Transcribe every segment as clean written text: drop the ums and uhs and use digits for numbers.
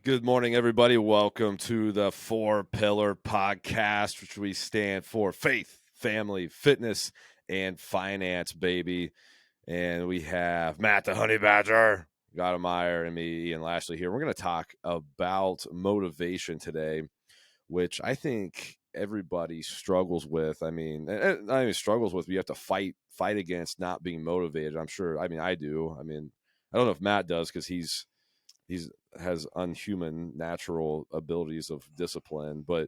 Good morning, everybody. Welcome to the 4 Pillar Podcast, which we stand for faith, family, fitness, and finance, baby. And we have Matt the Honey Badger, Gottemeyer, and me, Ian Lashley here. We're going to talk about motivation today, which I think everybody struggles with. I mean, not even struggles with, but you have to fight against not being motivated. I'm sure. I mean, I do. I mean, I don't know if Matt does because he's has unhuman natural abilities of discipline, but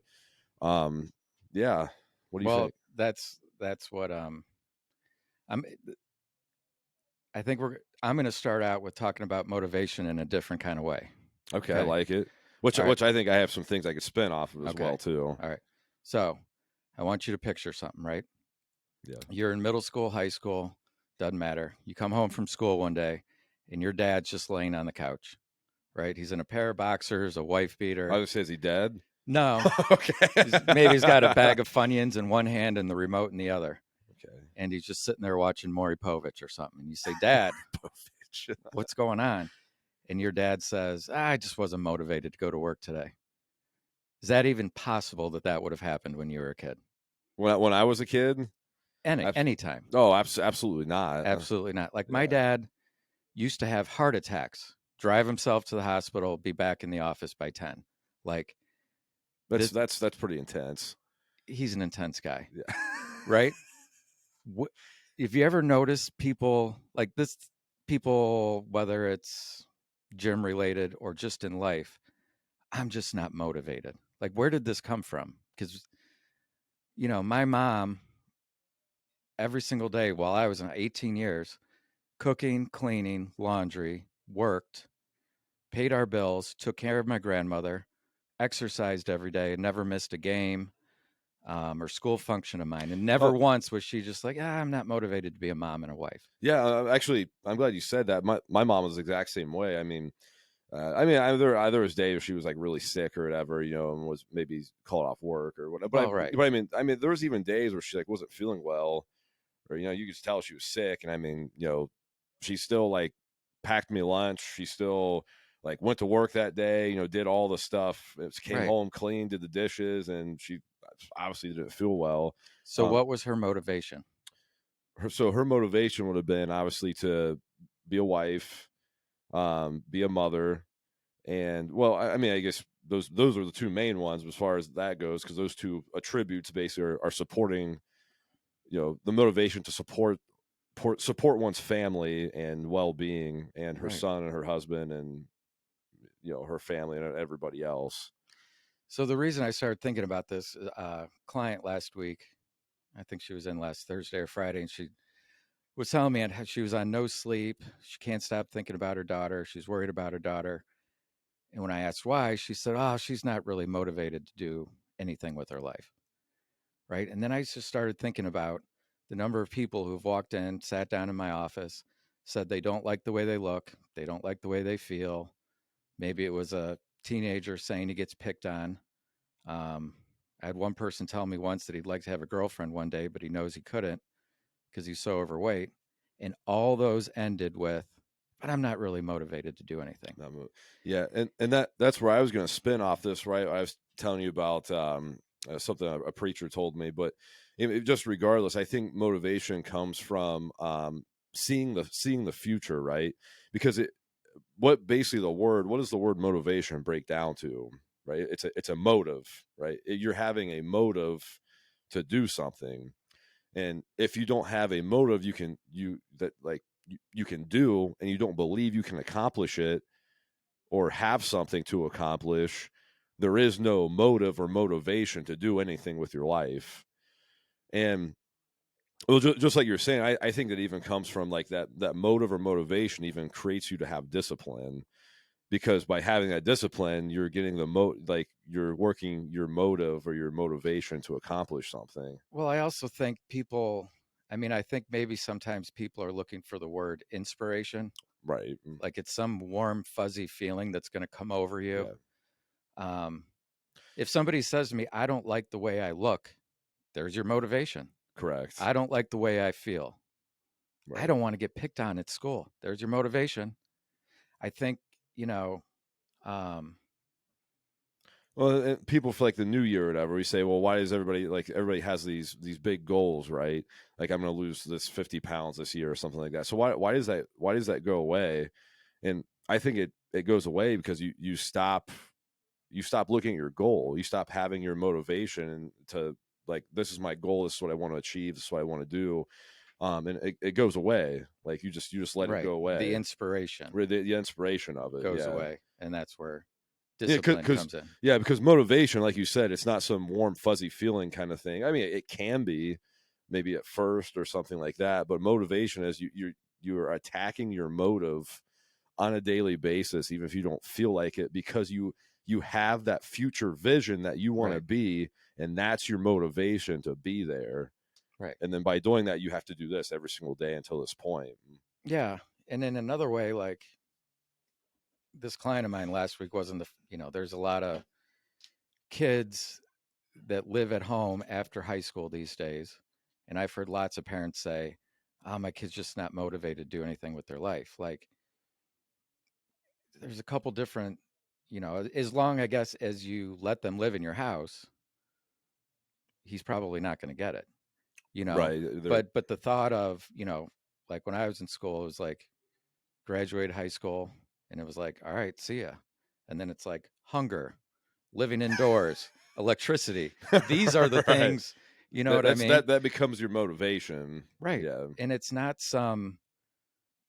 yeah, what do you Well, think? that's what I'm I think I'm going to start out with talking about motivation in a different kind of way. Okay, I Okay. like it. Which All right. I think I have some things I could spin off of as Okay. well too. All right. So, I want you to picture something, right? Yeah. You're in middle school, high school, doesn't matter. You come home from school one day and your dad's just laying on the couch, right? He's in a pair of boxers, a wife I beater. was gonna say, is he dead? No. Okay. Maybe he's got a bag of Funyuns in one hand and the remote in the other. Okay. And he's just sitting there watching Maury Povich or something. And you say, "Dad, what's going on?" And your dad says, "I just wasn't motivated to go to work today." Is that even possible that that would have happened when you were a kid? When I was a kid, Anytime. absolutely not. Absolutely not. Like my Yeah. dad used to have heart attacks, drive himself to the hospital, be back in the office by 10. Like this, That's pretty intense. he's an intense guy, Yeah. right? If you ever notice people like this, people, whether it's gym related or just in life, I'm just not motivated. Like, where did this come from? Because, my mom, every single day while I was in 18 years, cooking, cleaning, laundry, worked, paid our bills, took care of my grandmother, exercised every day, never missed a game or school function of mine. And never Oh, once was she just like, I'm not motivated to be a mom and a wife. yeah. Actually, I'm glad you said that. My mom was the exact same way. I mean, there was days where she was like really sick or whatever, and was maybe called off work or whatever. Well, right. But I mean, there was even days where she like wasn't feeling well, or you could tell she was sick. And I mean, she still like packed me lunch. She still like went to work that day. Did all the stuff. Came Right. home, clean, did the dishes, and she obviously didn't feel well. So, what was her motivation? Her motivation would have been obviously to be a wife, be a mother, and well, I mean, I guess those are the two main ones as far as that goes, because those two attributes basically are supporting, the motivation to support one's family and well-being, and her Right. son and her husband, and her family and everybody else. So, the reason I started thinking about this, client last week, I think she was in last Thursday or Friday, and she was telling me she was on no sleep. She can't stop thinking about her daughter. She's worried about her daughter. And when I asked why, she said, "Oh, she's not really motivated to do anything with her life." Right. And then I just started thinking about the number of people who've walked in, sat down in my office, said they don't like the way they look, they don't like the way they feel. Maybe it was a teenager saying he gets picked on. I had one person tell me once that he'd like to have a girlfriend one day, but he knows he couldn't because he's so overweight. And all those ended with, "But I'm not really motivated to do anything." Yeah, and that's where I was going to spin off this. Right, I was telling you about something a preacher told me, but just regardless, I think motivation comes from seeing the future, right? Because what does the word motivation break down to? Right, it's a motive, right? You're having a motive to do something, and if you don't have a motive, you can do, and you don't believe you can accomplish it or have something to accomplish, there is no motive or motivation to do anything with your life. And well, just like you're saying, I think that even comes from like that motive or motivation even creates you to have discipline, because by having that discipline, you're getting like you're working your motive or your motivation to accomplish something. Well, I also think I think maybe sometimes people are looking for the word inspiration. Right. Like it's some warm, fuzzy feeling that's going to come over you. Yeah. Um, if somebody says to me, "I don't like the way I look," there's your motivation. Correct. "I don't like the way I feel." "I Right. don't want to get picked on at school." There's your motivation. I think, you know, um, Well, and people for like the new year or whatever, we say, well, why does everybody has these big goals, right? Like I'm going to lose this 50 pounds this year or something like that. So why does that go away? And I think it goes away because you stop looking at your goal. You stop having your motivation to like, this is my goal. This is what I want to achieve. This is what I want to do. And it goes away. Like you just let it Right. go away. The inspiration The inspiration of it. goes Yeah. away, and that's where Yeah, discipline comes in. because motivation, like you said, it's not some warm fuzzy feeling kind of thing. I mean, it can be maybe at first or something like that, but motivation is you're attacking your motive on a daily basis, even if you don't feel like it, because you have that future vision that you want to Right. be, and that's your motivation to be there. Right. And then by doing that, you have to do this every single day until this point. Yeah. And in another way, like this client of mine last week wasn't there's a lot of kids that live at home after high school these days. And I've heard lots of parents say, oh, my kid's just not motivated to do anything with their life. Like there's a couple different, as long, I guess, as you let them live in your house, he's probably not going to get it, you know. Right. But the thought of, like when I was in school, it was like graduated high school and it was like, all right, see ya. And then it's like hunger, living indoors, electricity. These are the Right. things, you know what I mean? That becomes your motivation. Right. Yeah. And it's not some,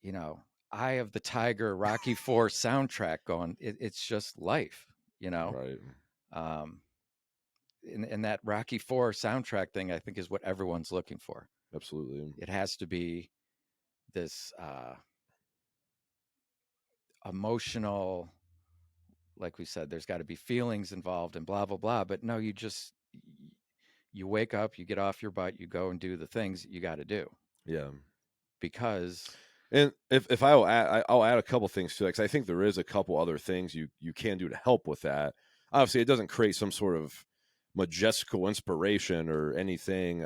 you know, Eye of the Tiger, Rocky Four soundtrack going. It's just life, you know. Right. Um, and that Rocky Four soundtrack thing, I think, is what everyone's looking for. Absolutely. It has to be this emotional, like we said, there's got to be feelings involved and blah blah blah. But no, you wake up, you get off your butt, you go and do the things that you got to do Yeah. because And if I'll add a couple things to it, because I think there is a couple other things you can do to help with that. Obviously, it doesn't create some sort of majestical inspiration or anything,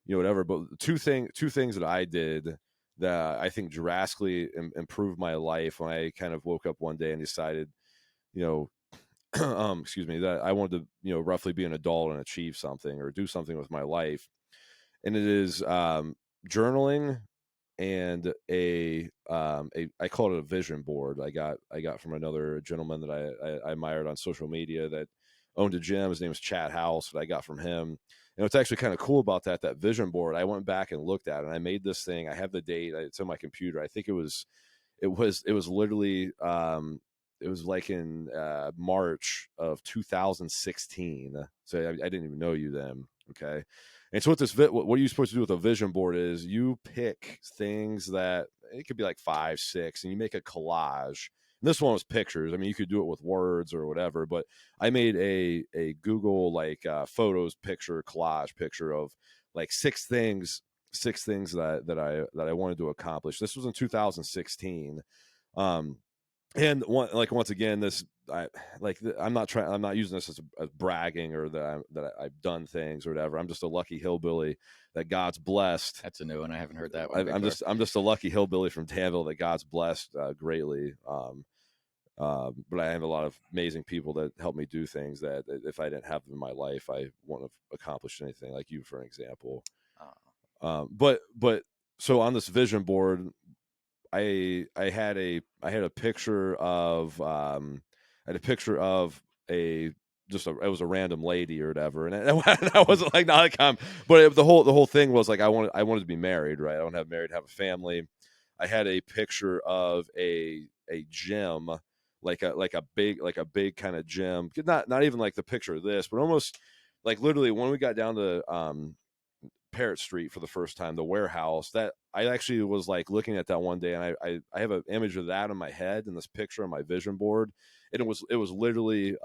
whatever. But two things that I did that I think drastically improved my life when I kind of woke up one day and decided, you know, excuse me, that I wanted to, roughly be an adult and achieve something or do something with my life. And it is journaling and I call it a vision board. I got from another gentleman that I admired on social media that owned a gym. His name is Chad House, that I got from him. And what's actually kind of cool about that vision board, I went back and looked at it, and I made this thing. I have the date. It's on my computer. I think it was literally it was like in March of 2016. So I didn't even know you then. Okay. And so what are you supposed to do with a vision board is you pick things that it could be like 5, 6, and you make a collage. And this one was pictures. I mean, you could do it with words or whatever, but I made a Google like photos picture collage picture of like six things that I wanted to accomplish. This was in 2016. Um, and once again, I'm not using this as bragging or that I've done things or whatever. I'm just a lucky hillbilly that God's blessed. that's a new one. I haven't heard that one before. I'm just a lucky hillbilly from Danville that God's blessed greatly. But I have a lot of amazing people that help me do things that if I didn't have them in my life, I wouldn't have accomplished anything. Like you, for an example. But so on this vision board, I had a picture of a it was a random lady or whatever, and I wasn't like not a but the whole thing was like I wanted to be married, right? I want to have married, have a family. I had a picture of a gym, like a big kind of gym, not even like the picture of this, but almost like literally when we got down to Parrott Street for the first time, the warehouse, that I actually was like looking at that one day, and I have an image of that in my head and this picture on my vision board, and it was literally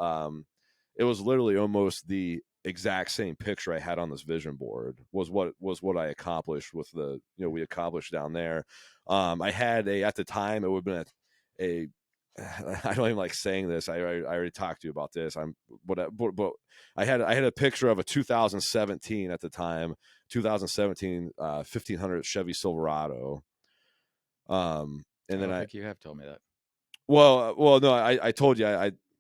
almost the exact same picture I had on this vision board was what I accomplished with we accomplished down there. I had at the time it would have been a I don't even like saying this. I already talked to you about this. But I had a picture of a 2017 at the time, 2017 1500 Chevy Silverado. And I then don't think you have told me that. well no, I told you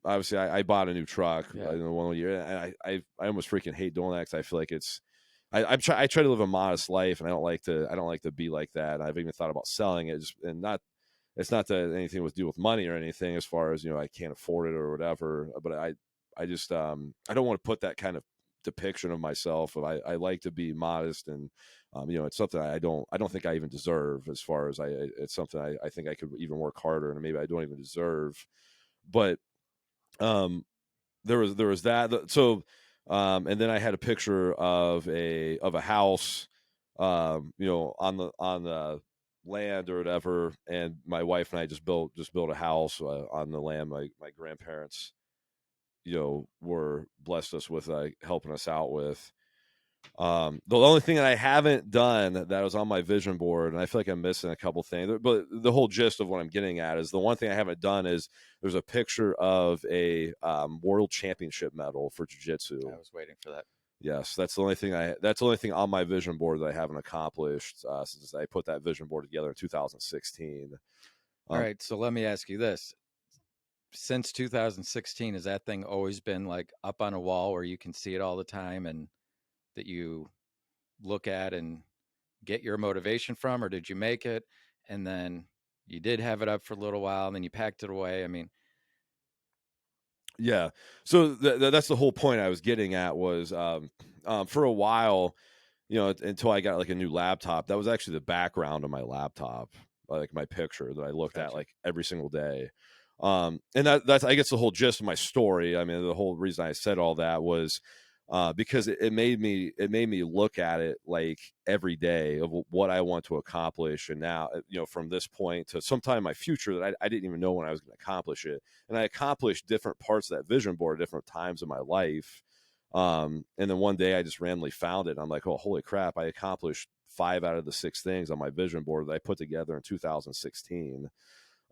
obviously I bought a new truck Yeah. in the 1 year, and I almost freaking hate doing that because I feel like I try to live a modest life, and I don't like to be like that. I've even thought about selling it, and not it's not that anything with do with money or anything, as far as I can't afford it or whatever. But I just I don't want to put that kind of depiction of myself. I like to be modest, and it's something I don't think I even deserve. As far as it's something I think I could even work harder, and maybe I don't even deserve. But um, there was that. So and then I had a picture of a house, on the land or whatever, and my wife and I just built a house on the land my grandparents were blessed us with, helping us out with. The only thing that I haven't done that was on my vision board, and I feel like I'm missing a couple things, but the whole gist of what I'm getting at is the one thing I haven't done is there's a picture of a world championship medal for jiu-jitsu. I was waiting for that. Yes, that's the only thing on my vision board that I haven't accomplished since I put that vision board together in 2016. All Um, right. So let me ask you this. Since 2016, has that thing always been like up on a wall where you can see it all the time and that you look at and get your motivation from, or did you make it and then you did have it up for a little while and then you packed it away? I mean, yeah, so that's the whole point I was getting at was for a while, until I got like a new laptop, that was actually the background of my laptop, like my picture that I looked at gotcha. like every single day. And that's, I guess, the whole gist of my story. I mean, the whole reason I said all that was because it made me look at it like every day of what I want to accomplish. And now, from this point to sometime in my future that I didn't even know when I was going to accomplish it. And I accomplished different parts of that vision board at different times in my life. And then one day I just randomly found it. And I'm like, oh, holy crap. I accomplished 5 out of the 6 things on my vision board that I put together in 2016.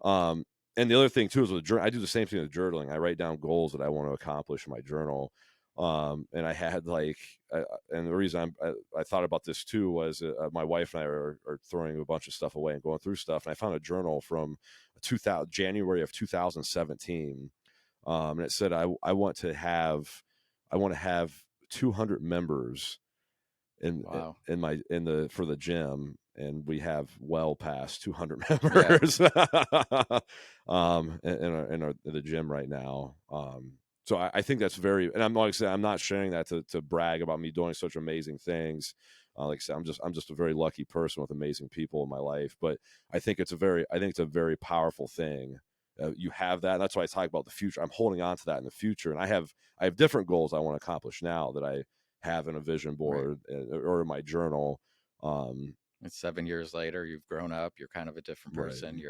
Um, and the other thing too is with I do the same thing with journaling. I write down goals that I want to accomplish in my journal. And I had and the reason I thought about this too was my wife and I are throwing a bunch of stuff away and going through stuff. And I found a journal from January of 2017. And it said, I want to have 200 members in Wow. in the for the gym, and we have well past 200 Yeah. members in the gym right now. So I think that's very, and I'm like I said, I'm not sharing that to brag about me doing such amazing things. Like I said, I'm just a very lucky person with amazing people in my life. But I think it's a very powerful thing. You have that. And that's why I talk about the future. I'm holding on to that in the future, and I have different goals I want to accomplish now that I have in a vision Right. board or in my journal. And 7 years later, you've grown up. You're kind of a different Right, person.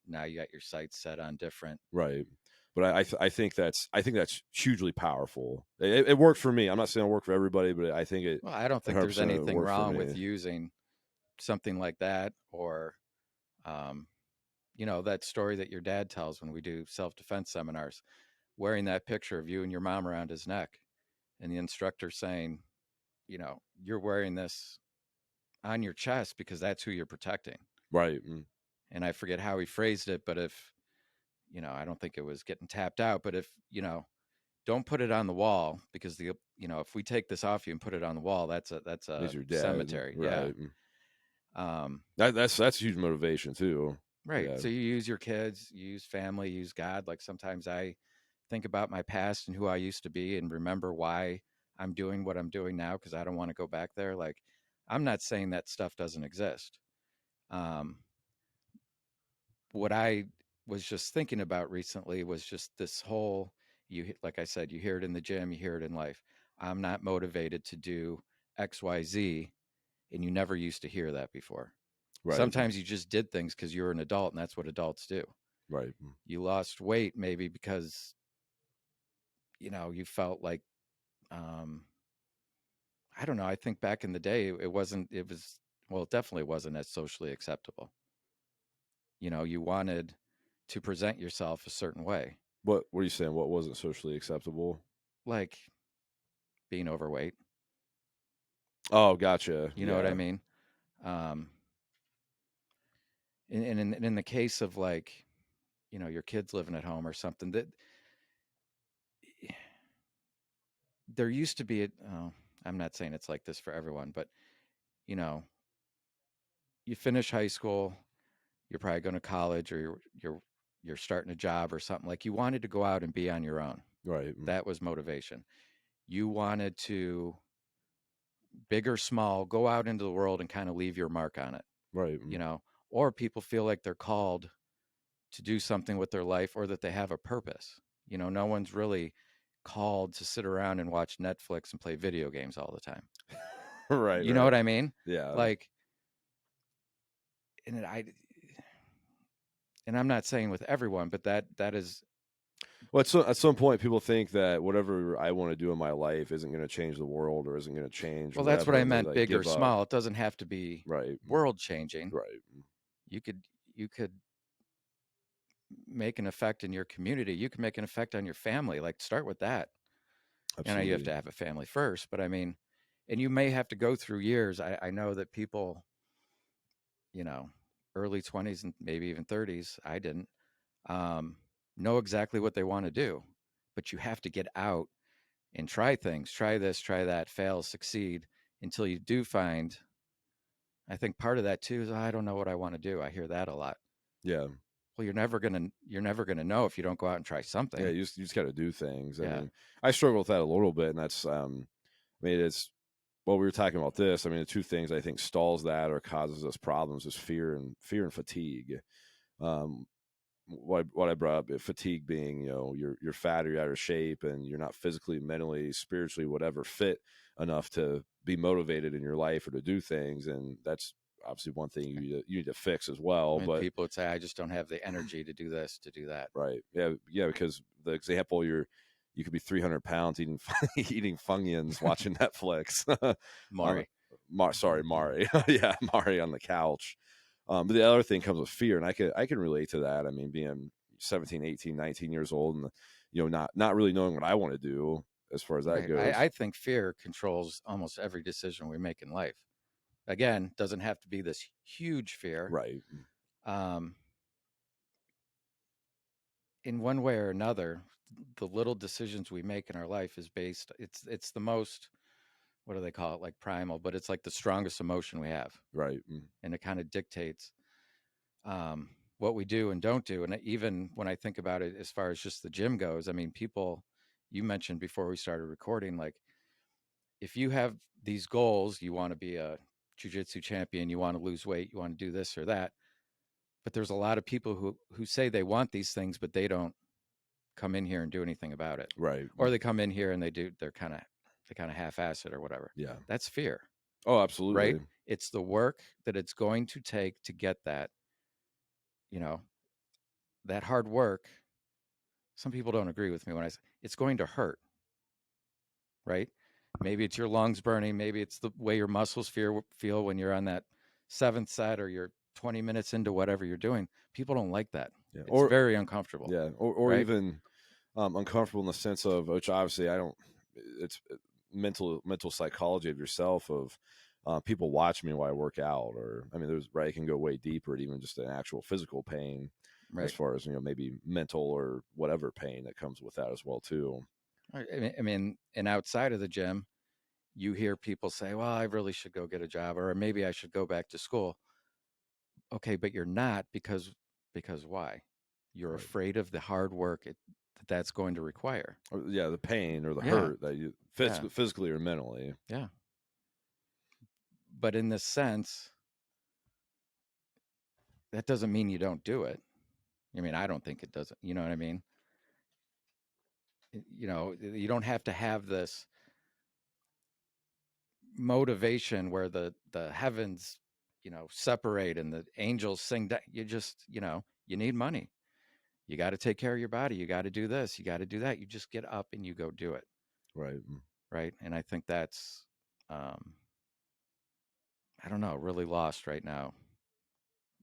Now you got your sights set on different. right. But I think that's hugely powerful. It worked for me. I'm not saying it worked for everybody, but I think it Well, I don't think there's 100% anything worked for wrong with me. using something like that or, um, that story that your dad tells when we do self-defense seminars, wearing that picture of you and your mom around his neck and the instructor saying, you're wearing this on your chest because that's who you're protecting. Right. And I forget how he phrased it, but if, I don't think it was getting tapped out, but if, don't put it on the wall because if we take this off you and put it on the wall, that's a Is your dad. cemetery. Yeah. Right. Um, That's huge motivation too. right. Yeah. So you use your kids, you use family, you use God. Like sometimes I think about my past and who I used to be and remember why I'm doing what I'm doing now because I don't want to go back there. Like I'm not saying that stuff doesn't exist. Um, what I was just thinking about recently was just this whole like I said, you hear it in the gym, you hear it in life. I'm not motivated to do XYZ, and you never used to hear that before. Right. Sometimes you just did things because you're an adult and that's what adults do. Right. You lost weight maybe because you felt like um I don't know, I think back in the day it wasn't it was well, it definitely wasn't as socially acceptable. You wanted to present yourself a certain way, What are you saying? What wasn't socially acceptable? like being overweight. Oh, gotcha. You know what I Yeah. mean? Um, and in the case of like, your kids living at home or something, that there used to be I'm not saying it's like this for everyone, but you know, you finish high school, you're probably going to college, or you're starting a job or something. Like, you wanted to go out and be on your own. Right. That was motivation. You wanted to, big or small, go out into the world and kind of leave your mark on it, Right. you know. Or people feel like they're called to do something with their life, or that they have a purpose. You know, no one's really called to sit around and watch Netflix and play video games all the time. Right. You know Right. what I mean? Yeah. Like, and I'm not saying with everyone, but that is, Well, at some point, people think that whatever I want to do in my life isn't going to change the world or isn't going to change well, that's what whatever, I and they meant, like big or give up. small. It doesn't have to be Right. world changing. Right. You could make an effect in your community. You can make an effect on your family. Like, start with that. You know, you have Absolutely. to have a family first, but I mean, and you may have to go through years. I know that people, you know, early 20s and maybe even 30s, I didn't, um, know exactly what they want to do, but you have to get out and try things, try this, try that, fail, succeed, until you do find. I think part of that too is, I don't know what I want to do. I hear that a lot. Yeah. Well, you're never gonna know if you don't go out and try Yeah. something. You just got to do things. I Yeah. mean, I struggle with that a little bit, and that's I mean, it's well, we were talking about this. I mean, the two things I think stalls that or causes us problems is fear and fatigue. Um, what I brought up, fatigue being, you know, you're fat or you're out of shape and you're not physically, mentally, spiritually, whatever, fit enough to be motivated in your life or to do things, and that's obviously one thing you need to fix as well. And But people would say, I just don't have the energy to do this, to do that. right, yeah, because the example you could be 300 pounds eating eating Funyuns watching Netflix. on Maury. Sorry, Mari. Yeah, Mari on the couch. But the other thing comes with fear, and I can relate to that. I mean, being 17, 18, 19 years old, and you know, not really knowing what I want to do as far as that Right. goes. I think fear controls almost every decision we make in life. Again, doesn't have to be this huge fear. Right, Um, in one way or another, the little decisions we make in our life is based. It's the most, what do they call it? Like primal, but it's like the strongest emotion we have, right, and it kind of dictates, what we do and don't do. And even when I think about it, as far as just the gym goes, I mean, people, you mentioned before we started recording, like, if you have these goals, you want to be a jujitsu champion, you want to lose weight, you want to do this or that. But there's a lot of people who say they want these things, but they don't come in here and do anything about it. right. Or they come in here and they kind of half-ass it or whatever. Yeah. That's fear, Oh, right? absolutely. It's the work that it's going to take to get that, you know, that hard work. Some people don't agree with me when I say it's going to hurt, right? Maybe it's your lungs burning. Maybe it's the way your muscles feel when you're on that seventh set, or you're 20 minutes into whatever you're doing. People don't like that. Yeah. It's very uncomfortable, Or right? even uncomfortable in the sense of, which obviously I don't. It's mental psychology of yourself of people watch me while I work out, or I mean, there's right. It can go way deeper, at even just an actual physical pain, as Right. far as, you know, maybe mental or whatever pain that comes with that as well too. I mean, and outside of the gym, you hear people say, well, I really should go get a job, or maybe I should go back to school. Okay, but you're not, because why? You're Right. afraid of the hard work that's going to require. Or, yeah, the pain or the Yeah. hurt that you Yeah. physically or mentally. Yeah. But in this sense, that doesn't mean you don't do it. I mean, I don't think it doesn't. You know what I mean? You know, you don't have to have this motivation where the heavens, separate and the angels sing. That you just, you need money. You got to take care of your body. You got to do this. You got to do that. You just get up and you go do it. Right. Right. And I think that's, um, I don't know, really lost right now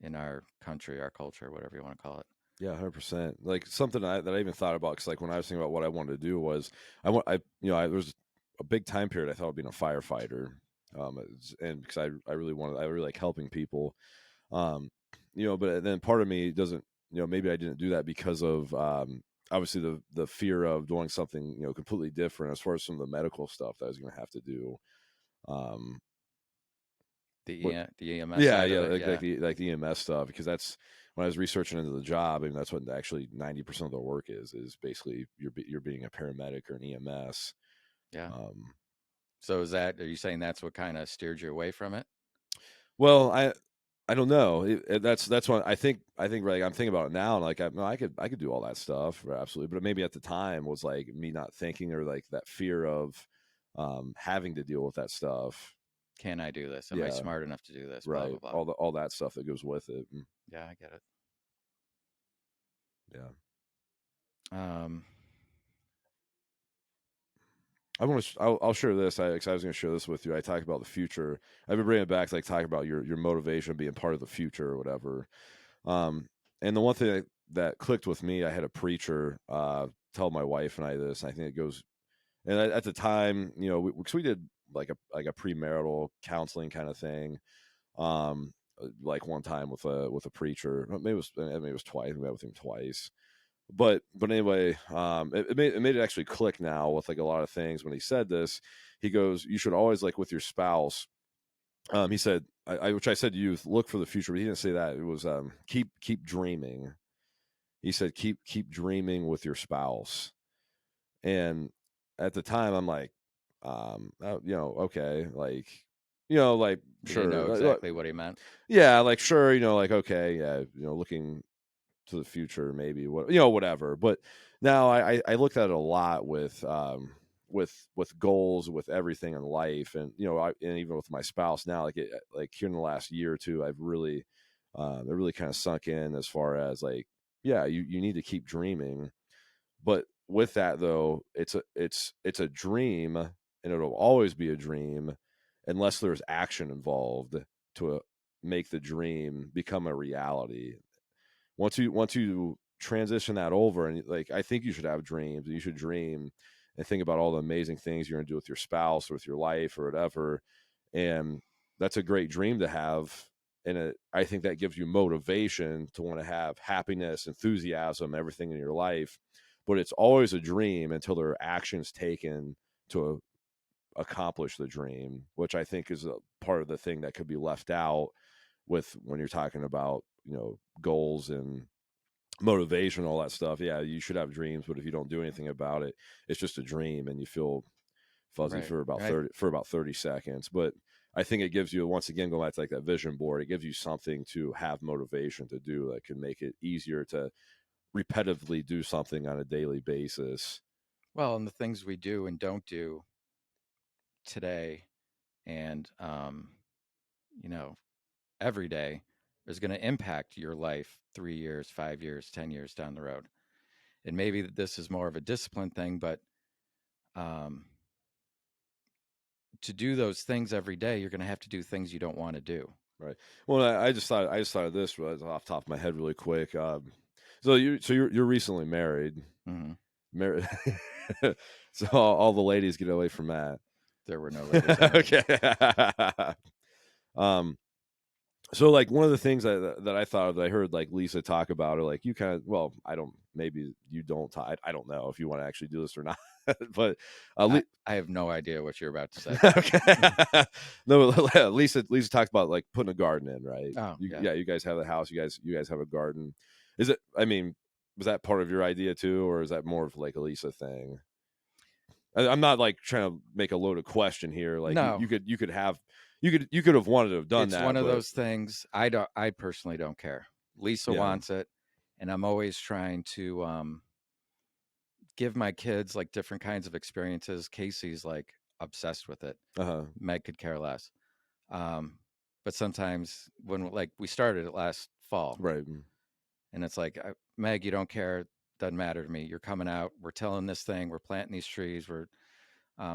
in our country, our culture, whatever you want to call it. Yeah, 100%. Like something that I even thought about, because like when I was thinking about what I wanted to do was there was a big time period I thought of being a firefighter, and because I really I really like helping people, but then part of me doesn't, maybe I didn't do that because of obviously the fear of doing something, completely different as far as some of the medical stuff that I was going to have to do. But The EMS yeah, side yeah, of it, like the EMS stuff, because that's when I was researching into the job, and that's what actually 90% of the work is basically you're being a paramedic or an EMS. yeah. Um, So are you saying that's what kind of steered you away from it? well, I don't know. That's what I think. I think like I'm thinking about it now, and like I could do all that stuff, absolutely. But maybe at the time was like me not thinking, or like that fear of having to deal with that stuff. Can I do this? Am I Yeah, smart enough to do this? Blah right. blah blah. All that stuff that goes with it. Yeah, I get it. Yeah. Um, I'll share this. 'Cause I was going to share this with you. I talk about the future. I've been bringing it back to like talking about your motivation being part of the future or whatever. And the one thing that clicked with me, I had a preacher tell my wife and I this. And I think it goes. And at the time, because we did like a premarital counseling kind of thing. Like one time with a preacher. Maybe it was twice. We met with him twice. But anyway, it made it actually click now with like a lot of things. When he said this, he goes, "You should always, like, with your spouse." He said, which I said to you, look for the future, but he didn't say that. It was keep dreaming. He said keep dreaming with your spouse. And at the time, I'm like, okay, like, like, you didn't know sure, exactly what he meant. yeah, like, sure, like, okay, yeah, looking to the future, maybe, whatever. But now I looked at it a lot with goals, with everything in life, and and even with my spouse now, like here in the last year or two, I've really it really kind of sunk in as far as like, yeah, you need to keep dreaming. But with that though, it's a dream, and it'll always be a dream unless there's action involved to make the dream become a reality. Once you transition that over, and like, I think you should have dreams, you should dream and think about all the amazing things you're going to do with your spouse or with your life or whatever. And that's a great dream to have. And I think that gives you motivation to want to have happiness, enthusiasm, everything in your life. But it's always a dream until there are actions taken to accomplish the dream, which I think is a part of the thing that could be left out with when you're talking about, goals and motivation, all that stuff. Yeah, you should have dreams, but if you don't do anything about it, it's just a dream, and you feel fuzzy Right. for about Right. 30 seconds. But I think it gives you, once again, going back to like that vision board, it gives you something to have motivation to do that can make it easier to repetitively do something on a daily basis. Well, and the things we do and don't do today, and you know, every day is going to impact your life 3 years, 5 years, 10 years down the road. And maybe this is more of a discipline thing, but um, to do those things every day, you're going to have to do things you don't want to do. Right. Well, I just thought of this off the top of my head really quick. So you're recently married. Mm-hmm. Married. So all the ladies get away from that. There were no ladies in there. Okay. um, so like one of the things that I thought of, that I heard like Lisa talk about, or like you kind of, well, I don't, maybe you don't talk, I don't know if you want to actually do this or not, but I have no idea what you're about to say. okay. No, Lisa talked about like putting a garden in, right? Oh, yeah. Yeah, you guys have a house, you guys have a garden. Is it, I mean, was that part of your idea too, or is that more of like a Lisa thing? I'm not like trying to make a loaded question here. Like No, you could have wanted to have done it's one that, of but those things. I personally don't care. Lisa yeah. wants it, and I'm always trying to give my kids like different kinds of experiences. Casey's like obsessed with it. Uh-huh. Meg could care less. Um, but sometimes when like we started it last fall, Right. and it's like, Meg, you don't care. Doesn't matter to me. You're coming out. We're telling this thing. We're planting these trees. We're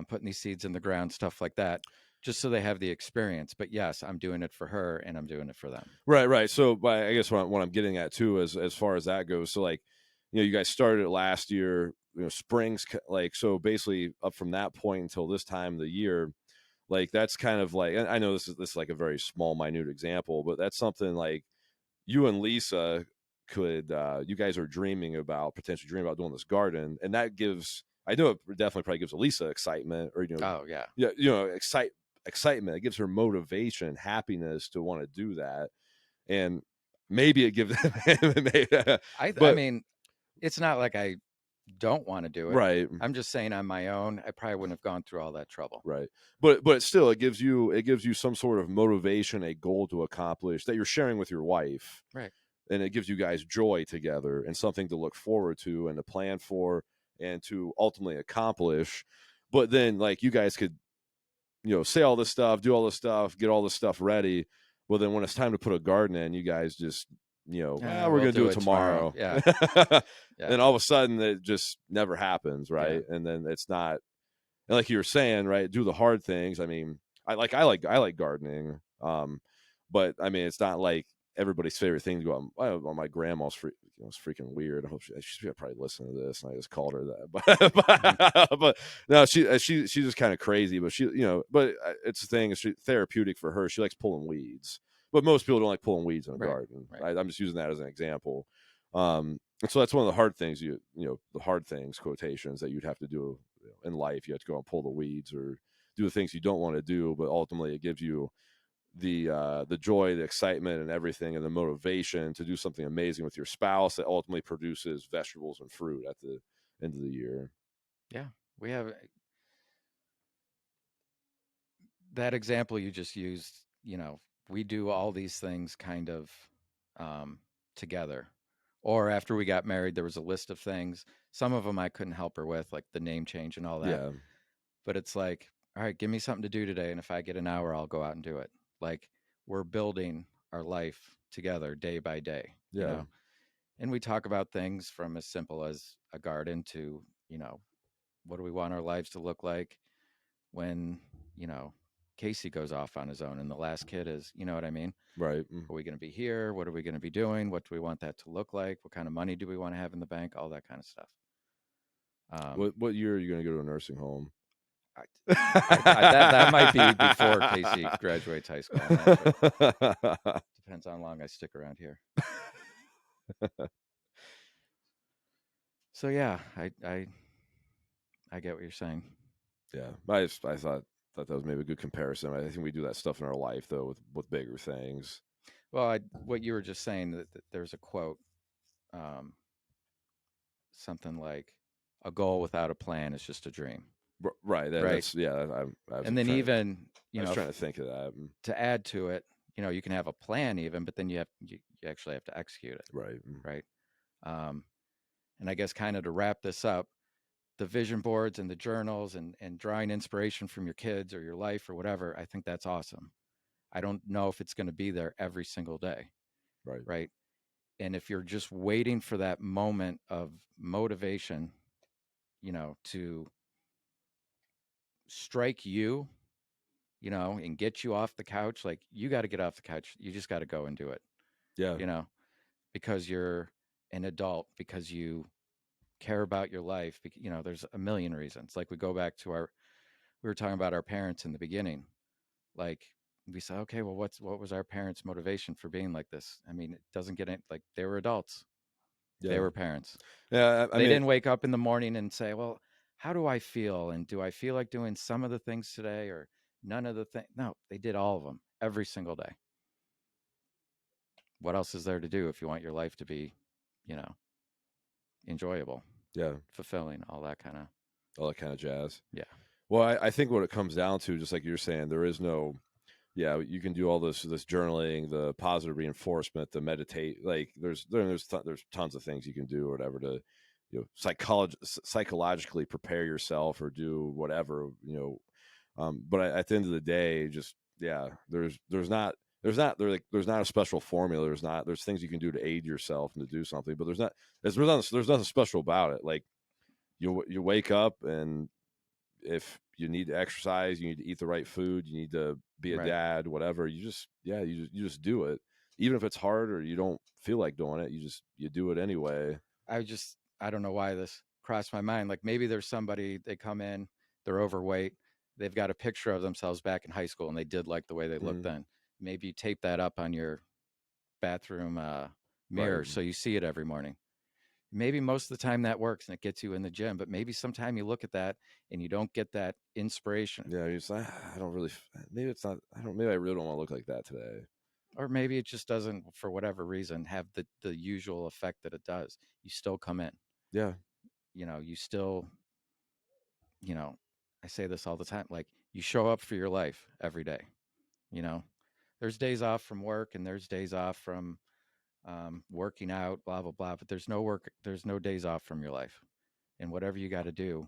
putting these seeds in the ground, stuff like that, just so they have the experience. But yes, I'm doing it for her, and I'm doing it for them. Right. So, but I guess what I'm getting at too, as far as that goes. So, like, you guys started it last year. Springs, like, so basically up from that point until this time of the year, like that's kind of like, I know this is like a very small, minute example, but that's something like you and Lisa could you guys are potentially dreaming about doing this garden, and that gives, I know it definitely probably gives Elisa excitement, or Oh yeah. yeah, excitement. It gives her motivation, happiness to want to do that, and maybe it gives I but mean, it's not like I don't want to do it. right. I'm just saying on my own, I probably wouldn't have gone through all that trouble. Right. But still it gives you some sort of motivation, a goal to accomplish that you're sharing with your wife. Right. And it gives you guys joy together and something to look forward to and to plan for and to ultimately accomplish. But then like you guys could, say all this stuff, do all this stuff, get all this stuff ready. Well, then when it's time to put a garden in, you guys just, we're We'll going to do do it it tomorrow. tomorrow. Yeah. Yeah. Then all of a sudden it just never happens. Right. Yeah. And then it's not, and like you were saying, right, do the hard things. I mean, I like gardening, but I mean, it's not like everybody's favorite thing to go out. Well, my grandma's it's freaking weird. I hope she'll probably listen to this, and I just called her that. But no, she's just kind of crazy. But it's the thing. It's therapeutic for her. She likes pulling weeds, but most people don't like pulling weeds in a Right. garden. Right. I'm just using that as an example. And so that's one of the hard things the hard things, quotations, that you'd have to do in life. You have to go and pull the weeds or do the things you don't want to do, but ultimately it gives you the joy, the excitement, and everything, and the motivation to do something amazing with your spouse that ultimately produces vegetables and fruit at the end of the year. Yeah. We have that example you just used. We do all these things kind of together. Or after we got married, there was a list of things. Some of them I couldn't help her with, like the name change and all that. Yeah, But it's like, all right, give me something to do today. And if I get an hour, I'll go out and do it. Like we're building our life together day by day, yeah, And we talk about things from as simple as a garden to, what do we want our lives to look like when, you know, Casey goes off on his own and the last kid is, you know what I mean? right. Are we going to be here? What are we going to be doing? What do we want that to look like? What kind of money do we want to have in the bank? All that kind of stuff. What year are you going to go to a nursing home? I, that might be before Casey graduates high school. I'm not sure. Depends on how long I stick around here. So yeah, I get what you're saying. Yeah, I thought that was maybe a good comparison. I think we do that stuff in our life though with bigger things. Well, what you were just saying that there's a quote, um, something like, "A goal without a plan is just a dream." Right. Right. That's yeah. I was And then trying. even I was trying to think of that. to add to it, you can have a plan even, but then you actually have to execute it. Right. Right. Um, and I guess kind of to wrap this up, the vision boards and the journals and drawing inspiration from your kids or your life or whatever, I think that's awesome. I don't know if it's going to be there every single day. Right. Right. And if you're just waiting for that moment of motivation, to strike you, and get you off the couch, like you got to get off the couch. You just got to go and do it, Yeah. Because you're an adult, because you care about your life. There's a million reasons. Like we go back to we were talking about our parents in the beginning. Like we said, okay, well, what was our parents' motivation for being like this? I mean, it doesn't get it. Like they were adults. They Yeah. were parents. Yeah. They didn't wake up in the morning and say, well, how do I feel? And do I feel like doing some of the things today or none of the things? No, they did all of them every single day. What else is there to do if you want your life to be, enjoyable, Yeah. fulfilling, all that kind of. All that kind of jazz. Yeah. Well, I think what it comes down to, just like you're saying, there is no. Yeah, you can do all this journaling, the positive reinforcement, the meditate. Like there's tons of things you can do or whatever to, psychologically prepare yourself or do whatever. But at the end of the day, just there's not a special formula. There's things you can do to aid yourself and to do something, but there's nothing special about it. Like you wake up, and if you need to exercise, you need to eat the right food, you need to be a Right. dad, whatever, you just do it. Even if it's hard or you don't feel like doing it, you do it anyway. I don't know why this crossed my mind. Like maybe there's somebody, they come in, they're overweight, they've got a picture of themselves back in high school and they did like the way they looked then. Maybe you tape that up on your bathroom mirror Right. so you see it every morning. Maybe most of the time that works and it gets you in the gym, but maybe sometime you look at that and you don't get that inspiration. Yeah, you're just like, I don't really. Maybe it's not. I don't. Maybe I really don't want to look like that today. Or maybe it just doesn't, for whatever reason, have the usual effect that it does. You still come in. Yeah. You still, I say this all the time, like you show up for your life every day. You know, there's days off from work and there's days off from working out, blah, blah, blah. But there's no days off from your life. And whatever you got to do,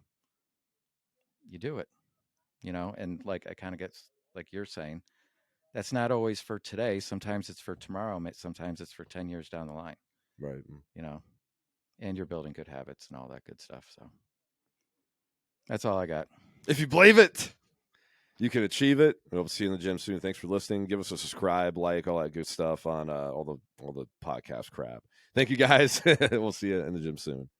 you do it, and like I kind of get, like you're saying, that's not always for today. Sometimes it's for tomorrow. Sometimes it's for 10 years down the line, Right. you know, and you're building good habits and all that good stuff. So that's all I got. If you believe it, you can achieve it. We hope to see you in the gym soon. Thanks for listening. Give us a subscribe, like, all that good stuff on all the podcast crap. Thank you guys. We'll see you in the gym soon.